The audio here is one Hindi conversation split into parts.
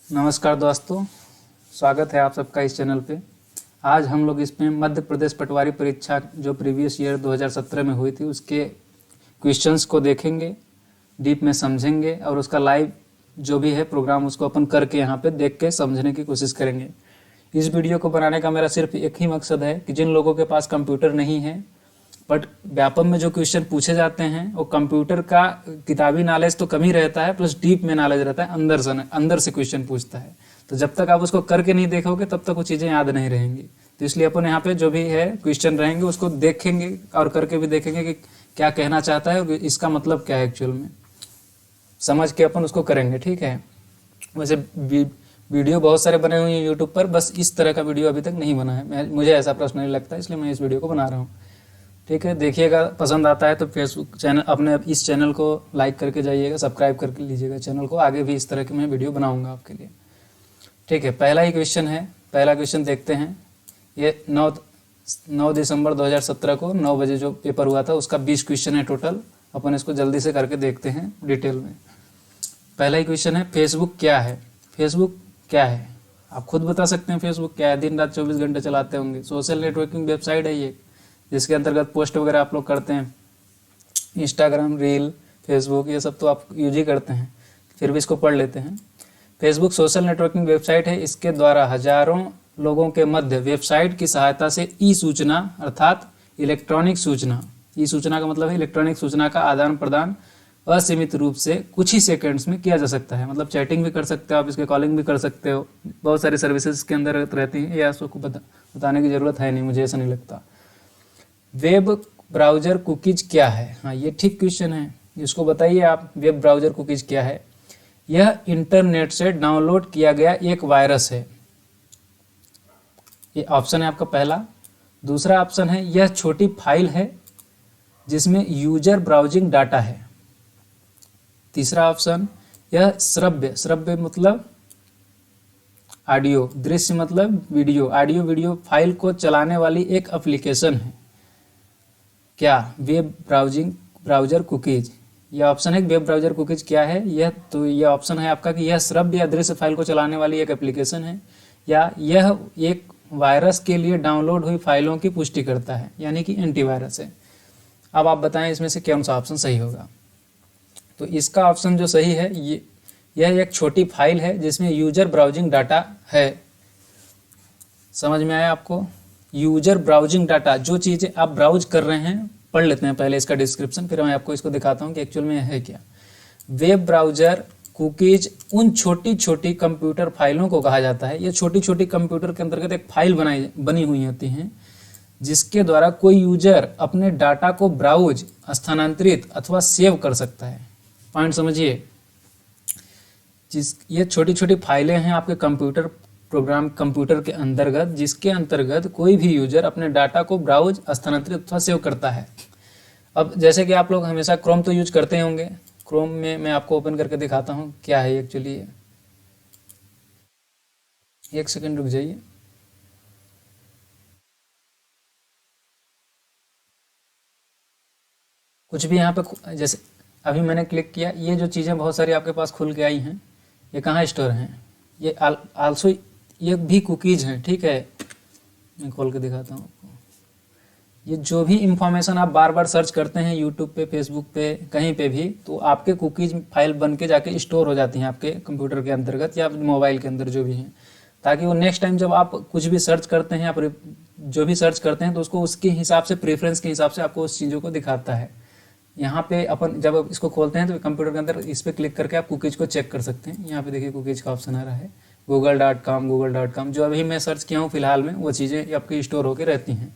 नमस्कार दोस्तों, स्वागत है आप सबका इस चैनल पे। आज हम लोग इसमें मध्य प्रदेश पटवारी परीक्षा जो प्रीवियस ईयर 2017 में हुई थी उसके क्वेश्चंस को देखेंगे, डीप में समझेंगे और उसका लाइव जो भी है प्रोग्राम उसको अपन करके यहाँ पे देख के समझने की कोशिश करेंगे। इस वीडियो को बनाने का मेरा सिर्फ एक ही मकसद है कि जिन लोगों के पास कंप्यूटर नहीं है बट व्यापम में जो क्वेश्चन पूछे जाते हैं वो कंप्यूटर का किताबी नॉलेज तो कम ही रहता है, प्लस डीप में नॉलेज रहता है, अंदर से क्वेश्चन पूछता है। तो जब तक आप उसको करके नहीं देखोगे तब तक वो चीज़ें याद नहीं रहेंगी। तो इसलिए अपन यहाँ पे जो भी है क्वेश्चन रहेंगे उसको देखेंगे और करके भी देखेंगे कि क्या कहना चाहता है और इसका मतलब क्या है एक्चुअल में, समझ के अपन उसको करेंगे। ठीक है। वैसे वीडियो बहुत सारे बने हुए हैं यूट्यूब पर, बस इस तरह का वीडियो अभी तक नहीं बना है, मुझे ऐसा पर्सनली लगता है, इसलिए मैं इस वीडियो को बना रहा हूँ। ठीक है, देखिएगा, पसंद आता है तो फेसबुक चैनल अपने इस चैनल को लाइक करके जाइएगा, सब्सक्राइब करके लीजिएगा चैनल को। आगे भी इस तरह के मैं वीडियो बनाऊंगा आपके लिए। ठीक है, पहला ही क्वेश्चन है, पहला क्वेश्चन देखते हैं। ये 9 दिसंबर 2017 को 9 बजे जो पेपर हुआ था उसका 20 क्वेश्चन है टोटल। अपन इसको जल्दी से करके देखते हैं डिटेल में। पहला ही क्वेश्चन है, फेसबुक क्या है? फेसबुक क्या है आप खुद बता सकते हैं। फेसबुक क्या है? दिन रात 24 घंटे चलाते होंगे। सोशल नेटवर्किंग वेबसाइट है ये, जिसके अंतर्गत पोस्ट वगैरह आप लोग करते हैं। इंस्टाग्राम, रील, फेसबुक ये सब तो आप यूज ही करते हैं, फिर भी इसको पढ़ लेते हैं। फेसबुक सोशल नेटवर्किंग वेबसाइट है। इसके द्वारा हजारों लोगों के मध्य वेबसाइट की सहायता से ई सूचना अर्थात इलेक्ट्रॉनिक सूचना, ई सूचना का मतलब है इलेक्ट्रॉनिक सूचना का आदान प्रदान असीमित रूप से कुछ ही सेकंड्स में किया जा सकता है। मतलब चैटिंग भी कर सकते हो आप, इसके कॉलिंग भी कर सकते हो। बहुत सारी सर्विसेज के अंदर रहती हैं, ये आपको बताने की ज़रूरत है नहीं, मुझे ऐसा नहीं लगता। वेब ब्राउज़र कुकीज क्या है? हाँ, ये ठीक क्वेश्चन है, इसको बताइए आप। वेब ब्राउज़र कुकीज क्या है? यह इंटरनेट से डाउनलोड किया गया एक वायरस है। ये ऑप्शन है आपका पहला। दूसरा ऑप्शन है, यह छोटी फाइल है जिसमें यूजर ब्राउजिंग डाटा है। तीसरा ऑप्शन, यह श्रव्य मतलब ऑडियो, दृश्य मतलब वीडियो, ऑडियो वीडियो फाइल को चलाने वाली एक एप्लीकेशन है। क्या? Web browser cookies. यह ऑप्शन है, वेब ब्राउज़र कुकीज क्या है? यह ऑप्शन है आपका कि यह श्रव्य या दृश्य फाइल को चलाने वाली एक एप्लीकेशन है, या यह एक वायरस के लिए डाउनलोड हुई फाइलों की पुष्टि करता है, यानी कि एंटीवायरस है। अब आप बताएं इसमें से कौन सा ऑप्शन सही होगा। तो इसका ऑप्शन जो सही है, यह एक छोटी फाइल है जिसमें यूजर ब्राउजिंग डाटा है। समझ में आया आपको? यूजर ब्राउजिंग डाटा, जो चीज़ें आप ब्राउज कर रहे हैं, पढ़ लेते हैं पहले इसका डिस्क्रिप्शन, फिर मैं आपको इसको दिखाता हूँ कि एक्चुअल में है क्या। वेब ब्राउज़र कुकीज उन छोटी छोटी कंप्यूटर फाइलों को कहा जाता है। ये छोटी छोटी कंप्यूटर के अंतर्गत एक फाइल बनी हुई होती हैं, जिसके द्वारा कोई यूजर अपने डाटा को ब्राउज, स्थानांतरित अथवा सेव कर सकता है। पॉइंट समझिए। ये छोटी छोटी फाइलें हैं आपके कंप्यूटर के अंतर्गत, जिसके अंतर्गत कोई भी यूजर अपने डाटा को ब्राउज, स्थानांतरित अथवा सेव करता है। अब जैसे कि आप लोग हमेशा क्रोम तो यूज करते होंगे, क्रोम में मैं आपको ओपन करके दिखाता हूँ क्या है एक्चुअली। एक सेकंड रुक जाइए। कुछ भी यहाँ पे, जैसे अभी मैंने क्लिक किया, ये जो चीज़ें बहुत सारी आपके पास खुल के आई हैं, ये कहाँ स्टोर हैं? ये आल्सो ये भी कुकीज़ हैं। ठीक है, मैं खोल के दिखाता हूँ आपको। ये जो भी इंफॉर्मेशन आप बार बार सर्च करते हैं यूट्यूब पे, फेसबुक पे, कहीं पे भी, तो आपके कुकीज़ फाइल बन के जाके स्टोर हो जाती हैं आपके कंप्यूटर के अंतर्गत या मोबाइल के अंदर जो भी हैं, ताकि वो नेक्स्ट टाइम जब आप कुछ भी सर्च करते हैं, आप जो भी सर्च करते हैं तो उसको उसके हिसाब से, प्रेफरेंस के हिसाब से आपको उस चीज़ों को दिखाता है। यहाँ पे अपन जब इसको खोलते हैं तो कंप्यूटर के अंदर इस पर क्लिक करके आप कुकीज को चेक कर सकते हैं। यहाँ पे देखिए कुकीज का ऑप्शन आ रहा है, google.com, जो अभी मैं सर्च किया हूँ फिलहाल में, वो चीज़ें आपकी स्टोर होकर रहती हैं।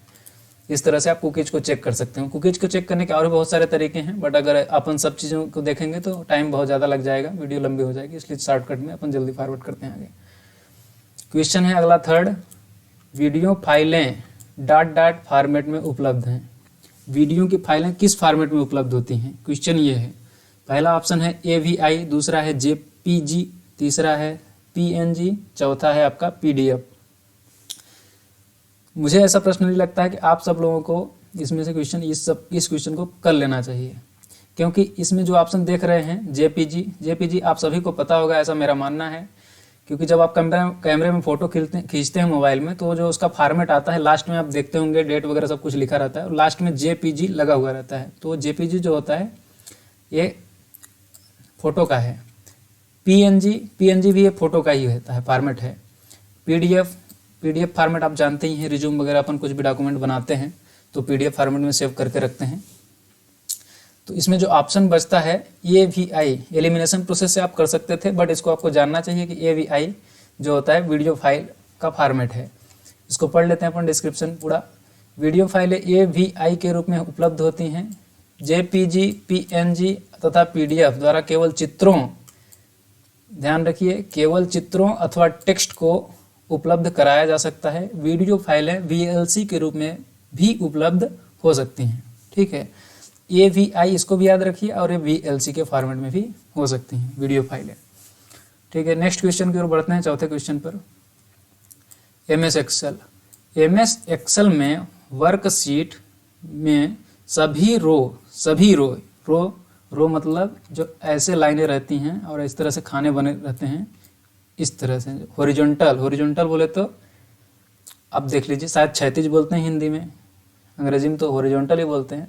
इस तरह से आप कुकीज को चेक कर सकते हैं। कुकीज को चेक करने के और भी बहुत सारे तरीके हैं, बट अगर अपन सब चीज़ों को देखेंगे तो टाइम बहुत ज़्यादा लग जाएगा, वीडियो लंबी हो जाएगी, इसलिए शॉर्टकट में अपन जल्दी फॉरवर्ड करते हैं आगे। क्वेश्चन है अगला थर्ड, वीडियो फाइलें ... फॉर्मेट में उपलब्ध हैं। वीडियो की फाइलें किस फॉर्मेट में उपलब्ध होती हैं? क्वेश्चन ये है। पहला ऑप्शन है AVI, दूसरा है JPG, तीसरा है PNG, चौथा है आपका PDF। मुझे ऐसा पर्सनली लगता है कि आप सब लोगों को इसमें से इस क्वेश्चन को कर लेना चाहिए, क्योंकि इसमें जो ऑप्शन देख रहे हैं JPG आप सभी को पता होगा, ऐसा मेरा मानना है क्योंकि जब आप कैमरे में फ़ोटो खींचते हैं मोबाइल में, तो जो उसका फॉर्मेट आता है लास्ट में आप देखते होंगे, डेट वगैरह सब कुछ लिखा रहता है और लास्ट में JPG लगा हुआ रहता है। तो JPG जो होता है ये फ़ोटो का है। PNG भी ये फ़ोटो का ही होता है, फॉर्मेट है। PDF फॉर्मेट आप जानते ही हैं, रिज्यूम वगैरह अपन कुछ भी डॉक्यूमेंट बनाते हैं तो PDF फॉर्मेट में सेव करके रखते हैं। तो इसमें जो ऑप्शन बचता है AVI, एलिमिनेशन प्रोसेस से आप कर सकते थे, बट इसको आपको जानना चाहिए कि AVI जो होता है वीडियो फाइल का फॉर्मेट है। इसको पढ़ लेते हैं अपन डिस्क्रिप्शन पूरा। वीडियो फाइलें AVI के रूप में उपलब्ध होती हैं। JPG, PNG तथा PDF द्वारा केवल चित्रों, ध्यान रखिए, केवल चित्रों अथवा टेक्स्ट को उपलब्ध कराया जा सकता है। वीडियो फाइलें VLC के रूप में भी उपलब्ध हो सकती हैं। ठीक है, AVI इसको भी याद रखिए, और ये VLC के फॉर्मेट में भी हो सकती हैं वीडियो फाइलें। ठीक है, नेक्स्ट क्वेश्चन की ओर बढ़ते हैं, चौथे क्वेश्चन पर। MS एक्सेल में वर्कशीट में सभी रो मतलब जो ऐसे लाइनें रहती हैं और इस तरह से खाने बने रहते हैं, इस तरह से हॉरिजॉन्टल बोले तो आप देख लीजिए, शायद क्षैतिज बोलते हैं हिंदी में, अंग्रेजी में तो हॉरिजॉन्टल ही बोलते हैं।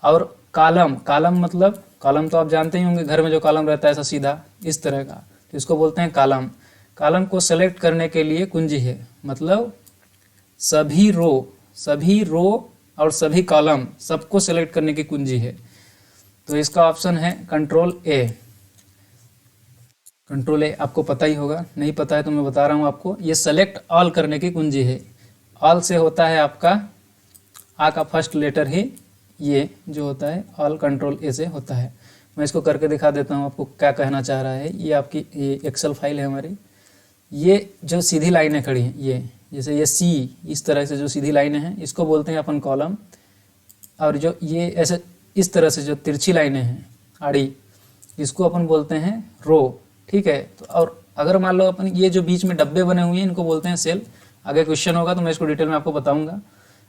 और कॉलम मतलब, कॉलम तो आप जानते ही होंगे, घर में जो कॉलम रहता है ऐसा सीधा इस तरह का, तो इसको बोलते हैं कॉलम। कॉलम को सेलेक्ट करने के लिए कुंजी है, मतलब सभी रो और सभी कॉलम सबको सेलेक्ट करने की कुंजी है। तो इसका ऑप्शन है कंट्रोल ए। आपको पता ही होगा, नहीं पता है तो मैं बता रहा हूँ आपको, ये सेलेक्ट ऑल करने की कुंजी है। ऑल से होता है आपका आ का फर्स्ट लेटर ही ये जो होता है, ऑल कंट्रोल ए से होता है। मैं इसको करके दिखा देता हूँ आपको क्या कहना चाह रहा है। ये आपकी ये एक्सेल फाइल है हमारी, ये जो सीधी लाइनें खड़ी हैं, ये जैसे ये सी, इस तरह से जो सीधी लाइनें हैं इसको बोलते हैं अपन कॉलम, और जो ये ऐसे इस तरह से जो तिरछी लाइनें हैं आड़ी, इसको अपन बोलते हैं रो। ठीक है, तो और अगर मान लो अपन ये जो बीच में डब्बे बने हुए हैं इनको बोलते हैं सेल। आगे क्वेश्चन होगा तो मैं इसको डिटेल में आपको बताऊंगा।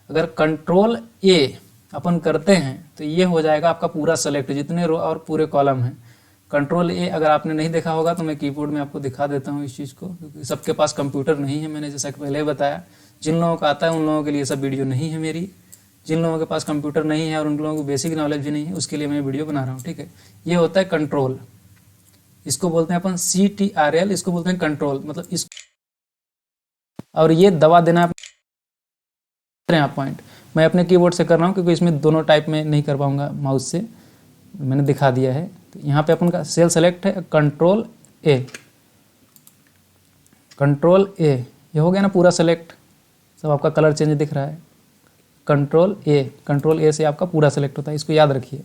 अगर कंट्रोल ए अपन करते हैं तो ये हो जाएगा आपका पूरा सेलेक्ट, जितने रो और पूरे कॉलम हैं। कंट्रोल ए अगर आपने नहीं देखा होगा तो मैं कीबोर्ड में आपको दिखा देता हूँ इस चीज़ को, क्योंकि सबके पास कंप्यूटर नहीं है। मैंने जैसा कि पहले बताया, जिन लोगों का आता है उन लोगों के लिए सब वीडियो नहीं है मेरी। जिन लोगों के पास कंप्यूटर नहीं है और उन लोगों को बेसिक नॉलेज भी नहीं है, उसके लिए मैं वीडियो बना रहा हूँ। ठीक है, ये होता है कंट्रोल, इसको बोलते हैं अपन CTRL, इसको बोलते हैं कंट्रोल, मतलब इस, और ये दबा देना आप पॉइंट। मैं अपने कीबोर्ड से कर रहा हूँ क्योंकि इसमें दोनों टाइप में नहीं कर पाऊंगा माउस से, मैंने दिखा दिया है। तो यहाँ पे अपन का सेल सेलेक्ट है, कंट्रोल ए, ये हो गया ना पूरा सेलेक्ट। सब आपका कलर चेंज दिख रहा है। कंट्रोल ए से आपका पूरा सेलेक्ट होता है, इसको याद रखिए।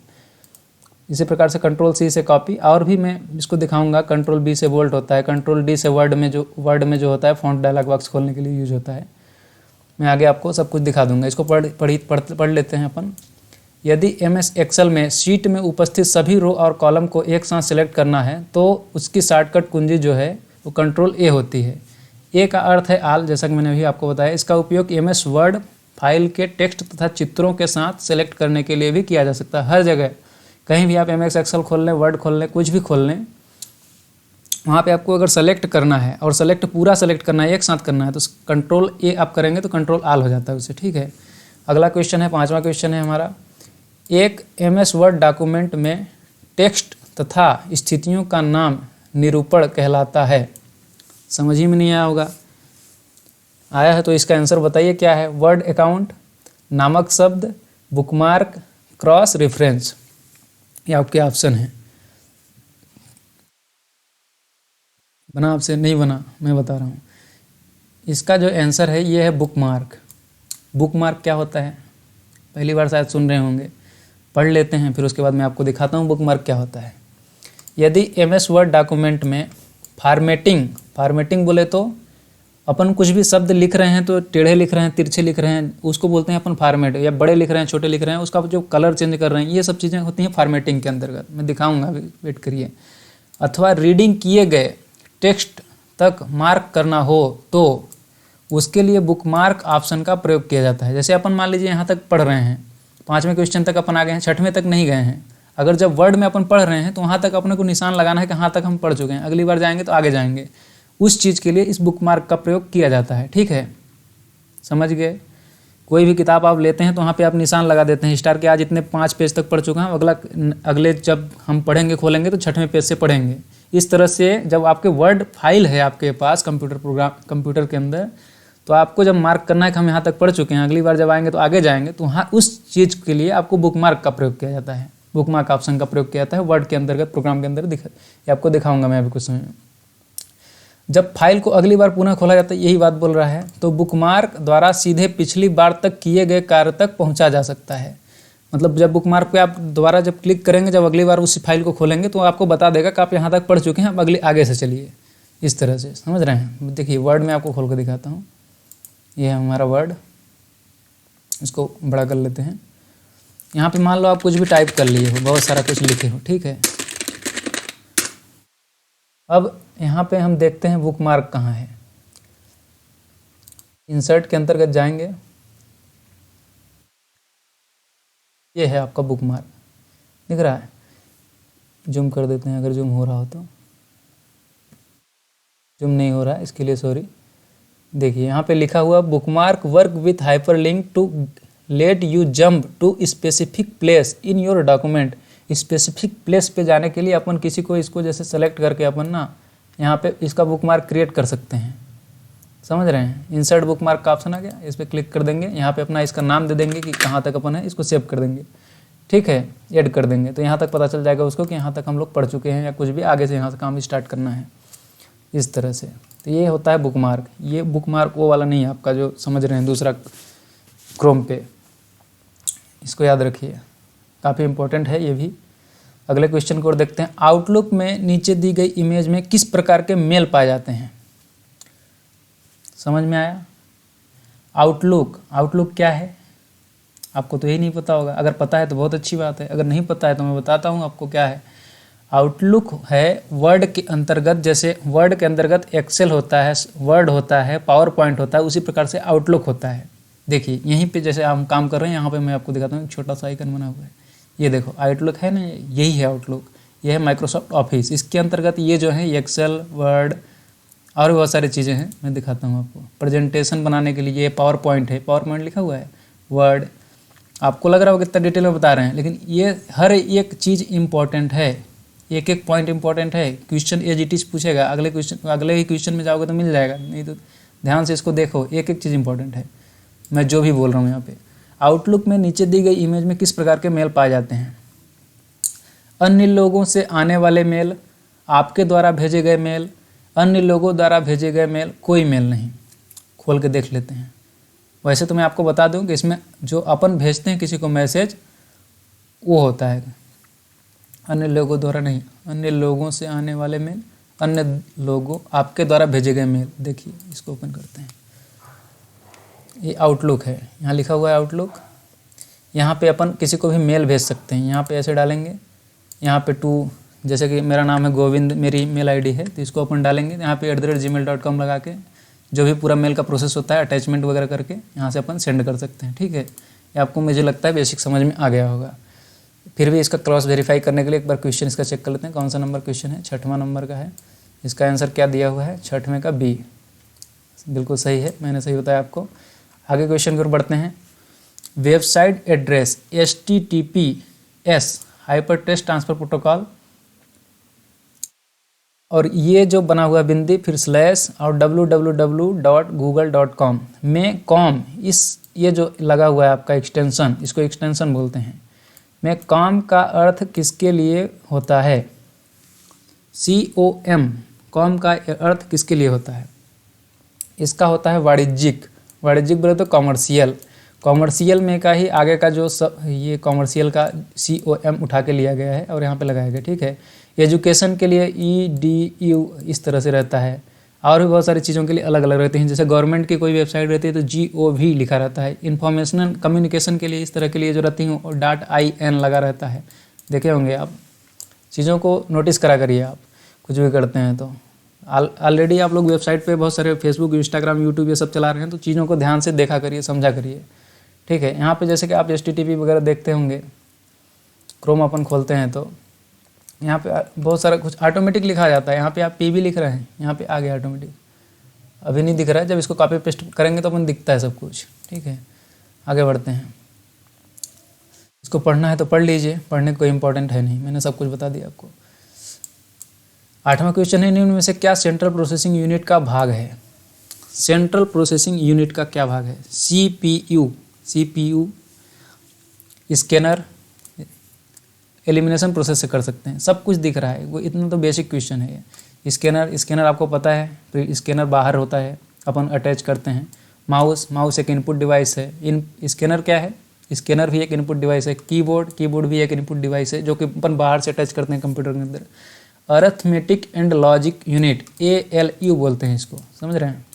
इसी प्रकार से कंट्रोल C से कॉपी, और भी मैं इसको दिखाऊंगा। कंट्रोल B से बोल्ट होता है, कंट्रोल D से वर्ड में जो होता है फॉन्ट डायलॉग बॉक्स खोलने के लिए यूज होता है। मैं आगे आपको सब कुछ दिखा दूंगा। इसको पढ़ लेते हैं अपन। यदि MS एक्सेल में शीट में उपस्थित सभी रो और कॉलम को एक साथ सेलेक्ट करना है तो उसकी शॉर्टकट कुंजी जो है वो कंट्रोल A होती है। ए का अर्थ है ऑल, जैसा कि मैंने अभी आपको बताया। इसका उपयोग MS वर्ड फाइल के टेक्स्ट तथा चित्रों के साथ सेलेक्ट करने के लिए भी किया जा सकता है। हर जगह कहीं भी आप MS एक्सेल खोल लें, वर्ड खोल लें, कुछ भी खोल लें, वहाँ पे आपको अगर सेलेक्ट करना है और पूरा सेलेक्ट करना है, एक साथ करना है, तो कंट्रोल A आप करेंगे तो कंट्रोल ऑल हो जाता है उससे। ठीक है, अगला क्वेश्चन है, 5वां क्वेश्चन है हमारा। एक MS वर्ड डॉक्यूमेंट में टेक्स्ट तथा स्थितियों का नाम निरूपण कहलाता है। समझ ही में नहीं आया होगा, आया है तो इसका आंसर बताइए क्या है। वर्ड अकाउंट, नामक शब्द, बुकमार्क, क्रॉस रेफरेंस, ये आपके ऑप्शन हैं। बना आपसे नहीं बना, मैं बता रहा हूँ। इसका जो आंसर है ये है बुकमार्क। बुकमार्क क्या होता है, पहली बार शायद सुन रहे होंगे, पढ़ लेते हैं फिर उसके बाद मैं आपको दिखाता हूँ बुकमार्क क्या होता है। यदि MS वर्ड डॉक्यूमेंट में फॉर्मेटिंग बोले तो अपन कुछ भी शब्द लिख रहे हैं तो टेढ़े लिख रहे हैं, तिरछे लिख रहे हैं, उसको बोलते हैं अपन फॉर्मेट, या बड़े लिख रहे हैं, छोटे लिख रहे हैं, उसका जो कलर चेंज कर रहे हैं, ये सब चीज़ें होती हैं फॉर्मेटिंग के अंतर्गत। मैं दिखाऊंगा, अभी वेट करिए। अथवा रीडिंग किए गए टेक्स्ट तक मार्क करना हो तो उसके लिए बुकमार्क ऑप्शन का प्रयोग किया जाता है। जैसे अपन मान लीजिए यहाँ तक पढ़ रहे हैं, 5वें क्वेश्चन तक अपन आ गए हैं, 6वें तक नहीं गए हैं। अगर जब वर्ड में अपन पढ़ रहे हैं तो वहाँ तक अपने को निशान लगाना है कि हाँ तक हम पढ़ चुके हैं, अगली बार जाएंगे तो आगे जाएंगे। उस चीज़ के लिए इस बुक मार्क का प्रयोग किया जाता है। ठीक है, समझ गए। कोई भी किताब आप लेते हैं तो वहाँ पे आप निशान लगा देते हैं स्टार के, आज इतने 5 पेज तक पढ़ चुका हूँ, अगले जब हम पढ़ेंगे खोलेंगे तो 6वें पेज से पढ़ेंगे। इस तरह से जब आपके वर्ड फाइल है आपके पास कंप्यूटर के अंदर, तो आपको जब मार्क करना है कि हम यहाँ तक पढ़ चुके हैं, अगली बार जब आएंगे तो आगे जाएंगे, तो वहाँ उस चीज़ के लिए आपको बुक मार्क का प्रयोग किया जाता है, बुक मार्क ऑप्शन का प्रयोग किया जाता है वर्ड के अंतर्गत, प्रोग्राम के अंदर ये आपको दिखाऊंगा मैं अभी कुछ समय में। जब फाइल को अगली बार पुनः खोला जाता है, यही बात बोल रहा है, तो बुकमार्क द्वारा सीधे पिछली बार तक किए गए कार्य तक पहुंचा जा सकता है। मतलब जब बुकमार्क पे आप दोबारा जब क्लिक करेंगे, जब अगली बार उस फाइल को खोलेंगे तो आपको बता देगा कि आप यहाँ तक पढ़ चुके हैं, अब आगे से चलिए। इस तरह से समझ रहे हैं। देखिए वर्ड में आपको खोल कर दिखाता हूँ, ये है हमारा वर्ड, इसको बड़ा कर लेते हैं। यहाँ पे मान लो आप कुछ भी टाइप कर लिए हो, बहुत सारा कुछ लिखे हो, ठीक है। अब यहाँ पे हम देखते हैं बुक मार्क कहाँ है। इंसर्ट के अंतर्गत जाएंगे, ये है आपका बुक मार्क, दिख रहा है। जूम कर देते हैं अगर जूम हो रहा हो तो, जूम नहीं हो रहा है इसके लिए सॉरी। देखिए यहाँ पे लिखा हुआ bookmark work with hyperlink to let you jump to specific place in your document. Specific place पे जाने के लिए अपन किसी को इसको जैसे सेलेक्ट करके अपन ना यहाँ पे इसका बुकमार्क क्रिएट कर सकते हैं, समझ रहे हैं। इंसर्ट बुकमार्क का ऑप्शन आ गया, इस पर क्लिक कर देंगे, यहाँ पे अपना इसका नाम दे देंगे कि कहाँ तक अपन है, इसको सेव कर देंगे, ठीक है, ऐड कर देंगे, तो यहाँ तक पता चल जाएगा उसको कि यहाँ तक हम लोग पढ़ चुके हैं या कुछ भी आगे से यहाँ से काम स्टार्ट करना है, इस तरह से। तो ये होता है बुकमार्क। ये बुकमार्क वो वाला नहीं है आपका जो समझ रहे हैं दूसरा क्रोम पे, इसको याद रखिए, काफ़ी इंपॉर्टेंट है ये भी। अगले क्वेश्चन को और देखते हैं। आउटलुक में नीचे दी गई इमेज में किस प्रकार के मेल पाए जाते हैं? समझ में आया? आउटलुक क्या है? आपको तो यही नहीं पता होगा, अगर पता है तो बहुत अच्छी बात है, अगर नहीं पता है तो मैं बताता हूँ आपको क्या है। आउटलुक है वर्ड के अंतर्गत, जैसे वर्ड के अंतर्गत एक्सेल होता है, वर्ड होता है, पावर पॉइंट होता है, उसी प्रकार से आउटलुक होता है। देखिए यहीं पे जैसे हम काम कर रहे हैं, यहाँ पे मैं आपको दिखाता हूँ, छोटा सा आइकन बना हुआ है, ये देखो आउटलुक है ना, यही है आउटलुक, ये है माइक्रोसॉफ्ट ऑफिस। इसके अंतर्गत ये जो है एक्सेल, वर्ड और भी बहुत सारी चीज़ें हैं, मैं दिखाता हूँ आपको। प्रेजेंटेशन बनाने के लिए ये पावर पॉइंट है, पावर पॉइंट लिखा हुआ है, वर्ड। आपको लग रहा होगा कितना डिटेल में बता रहे हैं, लेकिन ये हर एक चीज़ इंपॉर्टेंट है, एक एक पॉइंट इंपॉर्टेंट है। क्वेश्चन एज इट इज पूछेगा, अगले ही क्वेश्चन में जाओगे तो मिल जाएगा, नहीं तो ध्यान से इसको देखो, एक एक चीज़ इंपॉर्टेंट है मैं जो भी बोल रहा हूँ यहाँ पे। आउटलुक में नीचे दी गई इमेज में किस प्रकार के मेल पाए जाते हैं? अन्य लोगों से आने वाले मेल, आपके द्वारा भेजे गए मेल, अन्य लोगों द्वारा भेजे गए मेल, कोई मेल नहीं। खोल के देख लेते हैं। वैसे तो मैं आपको बता दूं कि इसमें जो अपन भेजते हैं किसी को मैसेज, वो होता है अन्य लोगों द्वारा नहीं, अन्य लोगों से आने वाले मेल, अन्य लोगों आपके द्वारा भेजे गए मेल। देखिए इसको ओपन करते हैं, ये आउटलुक है, यहाँ लिखा हुआ है आउटलुक। यहाँ पे अपन किसी को भी मेल भेज सकते हैं, यहाँ पे ऐसे डालेंगे, यहाँ पे टू, जैसे कि मेरा नाम है गोविंद, मेरी मेल आईडी है, तो इसको अपन डालेंगे, यहाँ पे @gmail.com लगा के जो भी पूरा मेल का प्रोसेस होता है अटैचमेंट वगैरह करके यहाँ से अपन सेंड कर सकते हैं, ठीक है। ये आपको मुझे लगता है बेसिक समझ में आ गया होगा। फिर भी इसका क्रॉस वेरीफाई करने के लिए एक बार क्वेश्चन इसका चेक कर लेते हैं, कौन सा नंबर क्वेश्चन है, 6वां नंबर का है। इसका आंसर क्या दिया हुआ है, 6वें का बी, बिल्कुल सही है, मैंने सही बताया आपको। आगे क्वेश्चन की ओर बढ़ते हैं। Website address HTTPS hypertext transfer protocol, और ये जो बना हुआ बिंदी फिर स्लैश और www.google.com में कॉम, इस ये जो लगा हुआ है आपका एक्सटेंशन, इसको एक्सटेंशन बोलते हैं, में कॉम का अर्थ किसके लिए होता है? COM, कॉम का अर्थ किसके लिए होता है? इसका होता है वाणिज्यिक, वाणिज्यिक बोले तो कॉमर्शियल, कॉमर्शियल में का ही आगे का जो ये कॉमर्शियल का COM उठा के लिया गया है और यहाँ पे लगाया गया, ठीक है। एजुकेशन के लिए EDU इस तरह से रहता है, और भी बहुत सारी चीज़ों के लिए अलग अलग रहते हैं। जैसे गवर्नमेंट की कोई वेबसाइट रहती है तो GOV लिखा रहता है। इन्फॉर्मेशनल कम्युनिकेशन के लिए इस तरह के लिए जो रहती हूँ और .IN लगा रहता है, देखे होंगे आप। चीज़ों को नोटिस करा करिए आप कुछ भी करते हैं तो। ऑलरेडी आप लोग वेबसाइट पे बहुत सारे फेसबुक, इंस्टाग्राम, यूट्यूब ये सब चला रहे हैं, तो चीज़ों को ध्यान से देखा करिए, समझा करिए, ठीक है। यहाँ पे जैसे कि आप HTTP वगैरह देखते होंगे, क्रोम अपन खोलते हैं तो यहाँ पे बहुत सारा कुछ ऑटोमेटिक लिखा जाता है, यहाँ पे आप पी भी लिख रहे हैं, यहाँ पे आ गया ऑटोमेटिक, अभी नहीं दिख रहा है, जब इसको कॉपी पेस्ट करेंगे तो अपन दिखता है सब कुछ। ठीक है, आगे बढ़ते हैं। इसको पढ़ना है तो पढ़ लीजिए, पढ़ने कोई इंपॉर्टेंट है नहीं, मैंने सब कुछ बता दिया आपको। 8वां क्वेश्चन है, निम्न में से क्या सेंट्रल प्रोसेसिंग यूनिट का भाग है? सेंट्रल प्रोसेसिंग यूनिट का क्या भाग है? सीपीयू स्कैनर, एलिमिनेशन प्रोसेस से कर सकते हैं, सब कुछ दिख रहा है, वो इतना तो बेसिक क्वेश्चन है ये। स्कैनर आपको पता है, फिर स्कैनर बाहर होता है, अपन अटैच करते हैं। माउस एक इनपुट डिवाइस है। स्कैनर क्या है? स्कैनर भी एक इनपुट डिवाइस है। कीबोर्ड भी एक इनपुट डिवाइस है जो कि अपन बाहर से अटैच करते हैं कंप्यूटर के अंदर। Arithmetic and logic unit, ALU बोलते हैं इसको, समझ रहे हैं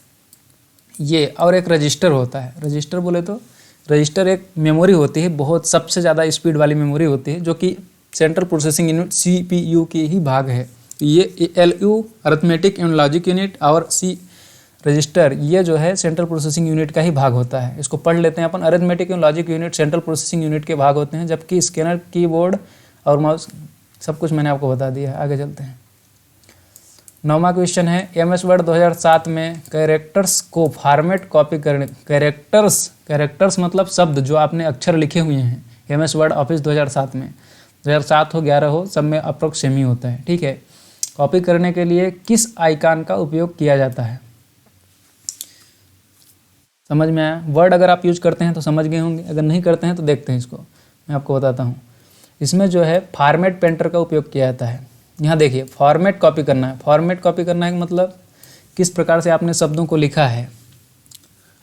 ये। और एक रजिस्टर होता है। रजिस्टर बोले तो रजिस्टर एक मेमोरी होती है, बहुत सबसे ज़्यादा स्पीड वाली मेमोरी होती है, जो कि सेंट्रल प्रोसेसिंग यूनिट CPU की ही भाग है। ये ALU arithmetic and logic unit और रजिस्टर, ये जो है सेंट्रल प्रोसेसिंग यूनिट का ही भाग होता है। इसको पढ़ लेते हैं अपन। Arithmetic and logic unit central processing unit के भाग होते हैं, जबकि स्कैनर, कीबोर्ड और माउस सब कुछ मैंने आपको बता दिया है। आगे चलते हैं। 9वां क्वेश्चन है, MS वर्ड 2007 में कैरेक्टर्स को फॉर्मेट कॉपी करने, कैरेक्टर्स मतलब शब्द जो आपने अक्षर लिखे हुए हैं, MS वर्ड ऑफिस 2007 में, 2007 हो 11 हो, सब में अप्रोक्स सेम ही होता है। ठीक है, कॉपी करने के लिए किस आइकन का उपयोग किया जाता है? समझ में आया? वर्ड अगर आप यूज करते हैं तो समझ गए होंगे, अगर नहीं करते हैं तो देखते हैं इसको, मैं आपको बताता हूँ। इसमें जो है फॉर्मेट पेंटर का उपयोग किया जाता है। यहाँ देखिए, फॉर्मेट कॉपी करना है। फॉर्मेट कॉपी करना है मतलब किस प्रकार से आपने शब्दों को लिखा है,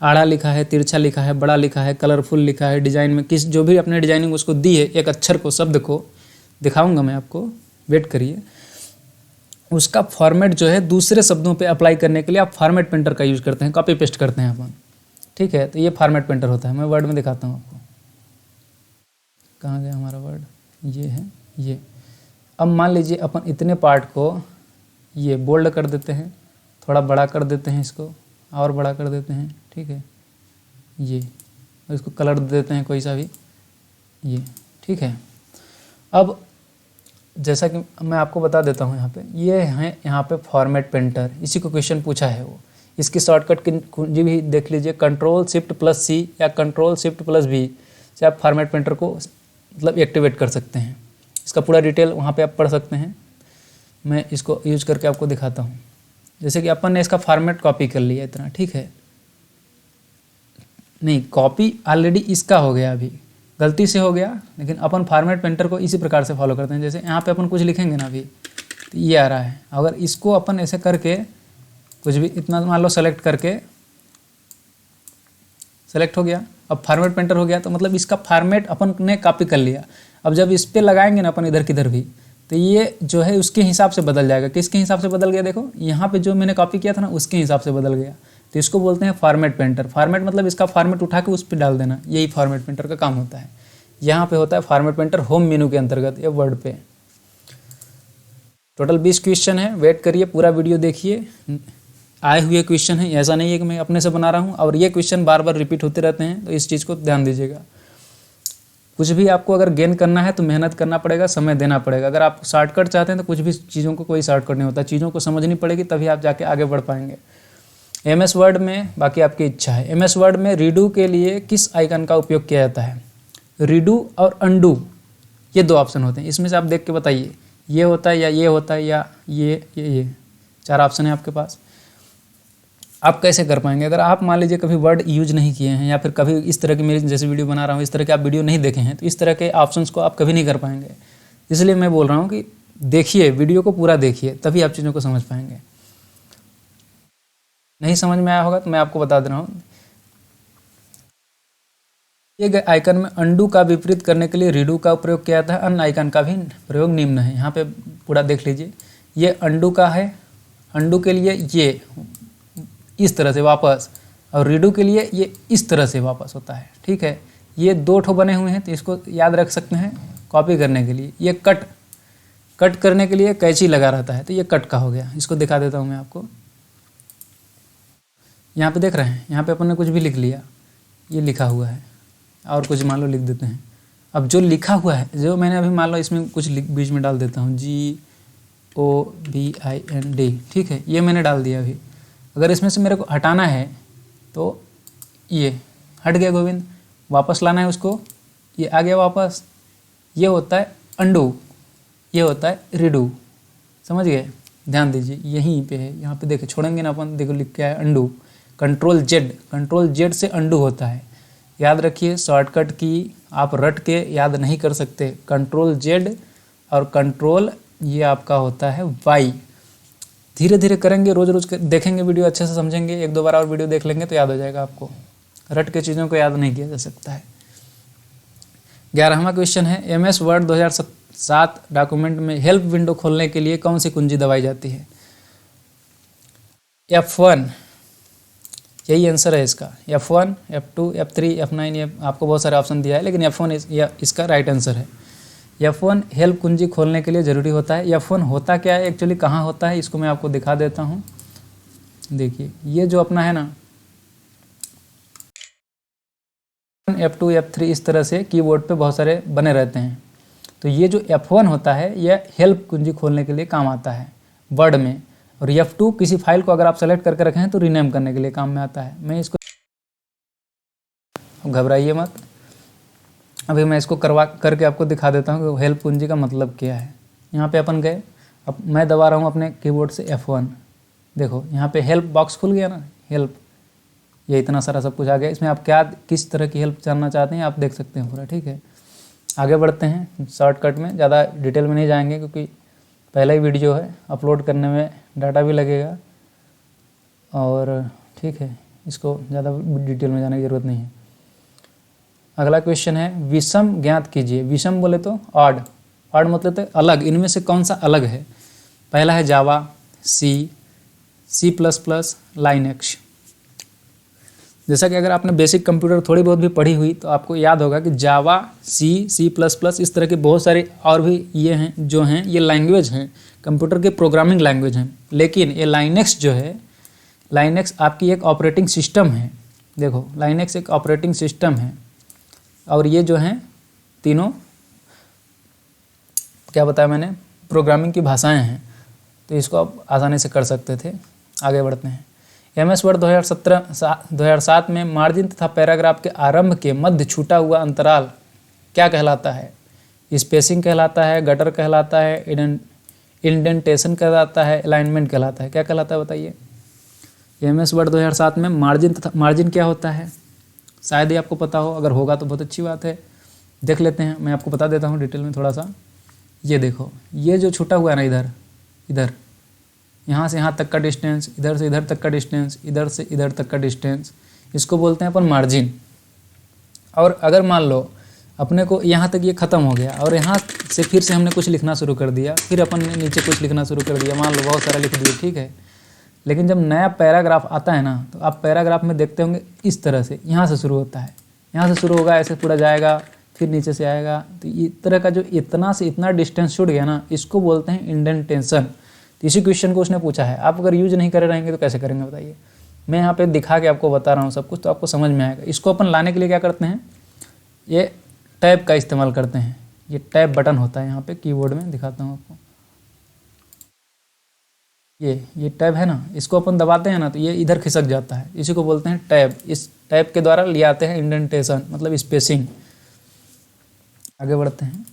आड़ा लिखा है, तिरछा लिखा है, बड़ा लिखा है, कलरफुल लिखा है, डिजाइन में किस जो भी अपने डिजाइनिंग उसको दी है, एक अक्षर को, शब्द को दिखाऊंगा मैं आपको, वेट करिए। उसका फॉर्मेट जो है दूसरे शब्दों पे अप्लाई करने के लिए आप फॉर्मेट पेंटर का यूज करते हैं, कॉपी पेस्ट करते हैं अपन। ठीक है, तो ये फॉर्मेट पेंटर होता है। मैं वर्ड में दिखाता हूँ आपको, कहाँ गया हमारा वर्ड, ये है ये। अब मान लीजिए अपन इतने पार्ट को ये बोल्ड कर देते हैं, थोड़ा बड़ा कर देते हैं, इसको और बड़ा कर देते हैं। ठीक है, ये, और इसको कलर दे देते हैं कोई सा भी, ये। ठीक है, अब जैसा कि मैं आपको बता देता हूँ, यहाँ पे ये है, यहाँ पे फॉर्मेट पेंटर, इसी को क्वेश्चन पूछा है वो। इसकी शॉर्टकट कुंजी भी देख लीजिए, Ctrl+C या Ctrl+V से आप फॉर्मेट पेंटर को मतलब एक्टिवेट कर सकते हैं। इसका पूरा डिटेल वहाँ पे आप पढ़ सकते हैं, मैं इसको यूज करके आपको दिखाता हूँ। जैसे कि अपन ने इसका फॉर्मेट कॉपी कर लिया इतना, ठीक है, नहीं कॉपी ऑलरेडी इसका हो गया, अभी गलती से हो गया, लेकिन अपन फॉर्मेट पेंटर को इसी प्रकार से फॉलो करते हैं। जैसे यहाँ पे अपन कुछ लिखेंगे ना, अभी तो ये आ रहा है, अगर इसको अपन ऐसे करके कुछ भी इतना मान लो सेलेक्ट करके, सेलेक्ट हो गया, अब फॉर्मेट पेंटर हो गया, तो मतलब इसका फॉर्मेट अपन ने कॉपी कर लिया। अब जब इस पे लगाएंगे ना अपन इधर किधर भी, तो ये जो है उसके हिसाब से बदल जाएगा। किसके हिसाब से बदल गया? देखो यहाँ पे जो मैंने कॉपी किया था ना, उसके हिसाब से बदल गया, तो इसको बोलते हैं फॉर्मेट पेंटर। फॉर्मेट मतलब इसका फॉर्मेट उठा के उस पर डाल देना, यही फॉर्मेट पेंटर का काम होता है। यहाँ पे होता है फॉर्मेट पेंटर होम मेनू के अंतर्गत, ये वर्ड पे। टोटल 20 क्वेश्चन है, वेट करिए, पूरा वीडियो देखिए, आए हुए क्वेश्चन है, ऐसा नहीं है कि मैं अपने से बना रहा हूँ, और ये क्वेश्चन बार बार रिपीट होते रहते हैं, तो इस चीज़ को ध्यान दीजिएगा। कुछ भी आपको अगर गेन करना है तो मेहनत करना पड़ेगा, समय देना पड़ेगा। अगर आप शॉर्टकट चाहते हैं तो कुछ भी चीज़ों को कोई शॉर्टकट नहीं होता, चीज़ों को समझनी पड़ेगी, तभी आप जाके आगे बढ़ पाएंगे। MS वर्ड में बाकी आपकी इच्छा है। MS वर्ड में रीडू के लिए किस आइकन का उपयोग किया जाता है? रीडू और अंडू, ये दो ऑप्शन होते हैं, इसमें से आप देख के बताइए, ये होता है या ये होता है या ये 4 ऑप्शन है आपके पास। आप कैसे कर पाएंगे? अगर आप मान लीजिए कभी वर्ड यूज नहीं किए हैं, या फिर कभी इस तरह की मेरी जैसे वीडियो बना रहा हूँ, इस तरह के आप वीडियो नहीं देखे हैं, तो इस तरह के ऑप्शंस को आप कभी नहीं कर पाएंगे। इसलिए मैं बोल रहा हूँ कि देखिए, वीडियो को पूरा देखिए, तभी आप चीज़ों को समझ पाएंगे। नहीं समझ में आया होगा तो मैं आपको बता दे रहा हूँ, ये आइकन में अंडू का विपरीत करने के लिए रीडू का प्रयोग किया जाता है। अन्य आइकन का भी प्रयोग निम्न है। यहाँ पे पूरा देख लीजिए, ये अंडू का है, अंडू के लिए ये इस तरह से वापस, और रीडू के लिए ये इस तरह से वापस होता है। ठीक है, ये 2 ठो बने हुए हैं, तो इसको याद रख सकते हैं कॉपी करने के लिए। ये कट करने के लिए कैंची लगा रहता है, तो ये कट का हो गया। इसको दिखा देता हूँ मैं आपको, यहाँ पे देख रहे हैं, यहाँ पे अपन ने कुछ भी लिख लिया, ये लिखा हुआ है, और कुछ मान लो लिख देते हैं, अब जो लिखा हुआ है, जो मैंने अभी मान लो इसमें कुछ बीच में डाल देता हूँ, GOBIND, ठीक है, ये मैंने डाल दिया अभी। अगर इसमें से मेरे को हटाना है तो ये हट गया गोविंद, वापस लाना है उसको, ये आ गया वापस। ये होता है अंडू, ये होता है रिडू, समझ गए? ध्यान दीजिए यहीं पे है, यहाँ पे देखिए, छोड़ेंगे ना अपन, देखो लिख के आया अंडू। कंट्रोल जेड से अंडू होता है। याद रखिए, शॉर्टकट की आप रट के याद नहीं कर सकते। कंट्रोल जेड और कंट्रोल ये आपका होता है वाई। धीरे धीरे करेंगे, रोज रोज देखेंगे वीडियो, अच्छे से समझेंगे, एक दो बार और वीडियो देख लेंगे तो याद हो जाएगा आपको। रट के चीज़ों को याद नहीं किया जा सकता है। 11वां क्वेश्चन है, MS वर्ड 2007 डॉक्यूमेंट में हेल्प विंडो खोलने के लिए कौन सी कुंजी दबाई जाती है? F1, यही आंसर है इसका। F1, F2, F3, F9, आपको बहुत सारे ऑप्शन दिया है, लेकिन F1 इसका राइट आंसर है। F1 हेल्प कुंजी खोलने के लिए ज़रूरी होता है। F1 होता क्या है एक्चुअली, कहाँ होता है, इसको मैं आपको दिखा देता हूँ। देखिए ये जो अपना है ना, F2, F3 इस तरह से कीबोर्ड पे बहुत सारे बने रहते हैं। तो ये जो F1 होता है यह हेल्प कुंजी खोलने के लिए काम आता है वर्ड में, और F2 किसी फाइल को अगर आप सेलेक्ट करके रखें तो रीनेम करने के लिए काम में आता है। मैं इसको, घबराइए मत, अभी मैं इसको करके आपको दिखा देता हूँ कि हेल्प कुंजी का मतलब क्या है। यहाँ पे अपन गए, अब मैं दबा रहा हूँ अपने कीबोर्ड से F1, देखो यहाँ पे हेल्प बॉक्स खुल गया ना, हेल्प, ये इतना सारा सब कुछ आ गया। इसमें आप क्या किस तरह की हेल्प जानना चाहते हैं आप देख सकते हैं पूरा, ठीक है। आगे बढ़ते हैं शॉर्टकट में, ज़्यादा डिटेल में नहीं जाएंगे क्योंकि पहला ही वीडियो है, अपलोड करने में डाटा भी लगेगा, और ठीक है, इसको ज़्यादा डिटेल में जाने की ज़रूरत नहीं है। अगला क्वेश्चन है, विषम ज्ञात कीजिए। विषम बोले तो ऑड, ऑड मतलब तो अलग, इनमें से कौन सा अलग है? पहला है जावा, C++, लाइनेक्स। जैसा कि अगर आपने बेसिक कंप्यूटर थोड़ी बहुत भी पढ़ी हुई तो आपको याद होगा कि जावा, C++, इस तरह के बहुत सारे और भी ये हैं जो हैं, ये लैंग्वेज हैं, कंप्यूटर के प्रोग्रामिंग लैंग्वेज हैं। लेकिन ये लाइनेक्स जो है, लाइनेक्स आपकी एक ऑपरेटिंग सिस्टम है। देखो लाइनेक्स एक ऑपरेटिंग सिस्टम है, और ये जो हैं तीनों क्या बताया मैंने, प्रोग्रामिंग की भाषाएं हैं, तो इसको आप आसानी से कर सकते थे। आगे बढ़ते हैं। MS वर्ड 2007 में मार्जिन तथा पैराग्राफ के आरंभ के मध्य छूटा हुआ अंतराल क्या कहलाता है? स्पेसिंग कहलाता है, गटर कहलाता है, इंडेंटेशन कहलाता है, अलाइनमेंट कहलाता है। क्या कहलाता है बताइए? MS वर्ड 2007 में मार्जिन क्या होता है? शायद ही आपको पता हो, अगर होगा तो बहुत अच्छी बात है, देख लेते हैं, मैं आपको बता देता हूँ डिटेल में थोड़ा सा। ये देखो, ये जो छूटा हुआ है ना, इधर यहाँ से यहाँ तक का डिस्टेंस, इधर से इधर तक का डिस्टेंस, इधर से इधर तक का डिस्टेंस, इसको बोलते हैं अपन मार्जिन। और अगर मान लो अपने को यहाँ तक ये ख़त्म हो गया और यहाँ से फिर से हमने कुछ लिखना शुरू कर दिया, फिर अपन ने नीचे कुछ लिखना शुरू कर दिया, मान लो बहुत सारा लिख दिया, ठीक है। लेकिन जब नया पैराग्राफ आता है ना, तो आप पैराग्राफ में देखते होंगे इस तरह से, यहाँ से शुरू होता है, यहाँ से शुरू होगा, ऐसे पूरा जाएगा, फिर नीचे से आएगा। तो इस तरह का जो इतना से इतना डिस्टेंस छूट गया ना, इसको बोलते हैं इंडेंटेशन। तो इसी क्वेश्चन को उसने पूछा है। आप अगर यूज नहीं करे रहेंगे तो कैसे करेंगे बताइए? मैं यहाँ पे दिखा के आपको बता रहा हूँ सब कुछ, तो आपको समझ में आएगा। इसको अपन लाने के लिए क्या करते हैं, ये टैब का इस्तेमाल करते हैं। ये टैब बटन होता है यहाँ पे कीबोर्ड में, दिखाता हूँ आपको। ये टैब है ना, इसको अपन दबाते हैं ना तो ये इधर खिसक जाता है, इसी को बोलते हैं टैब। इस टैब के द्वारा ले आते हैं इंडेंटेशन, मतलब स्पेसिंग। आगे बढ़ते हैं,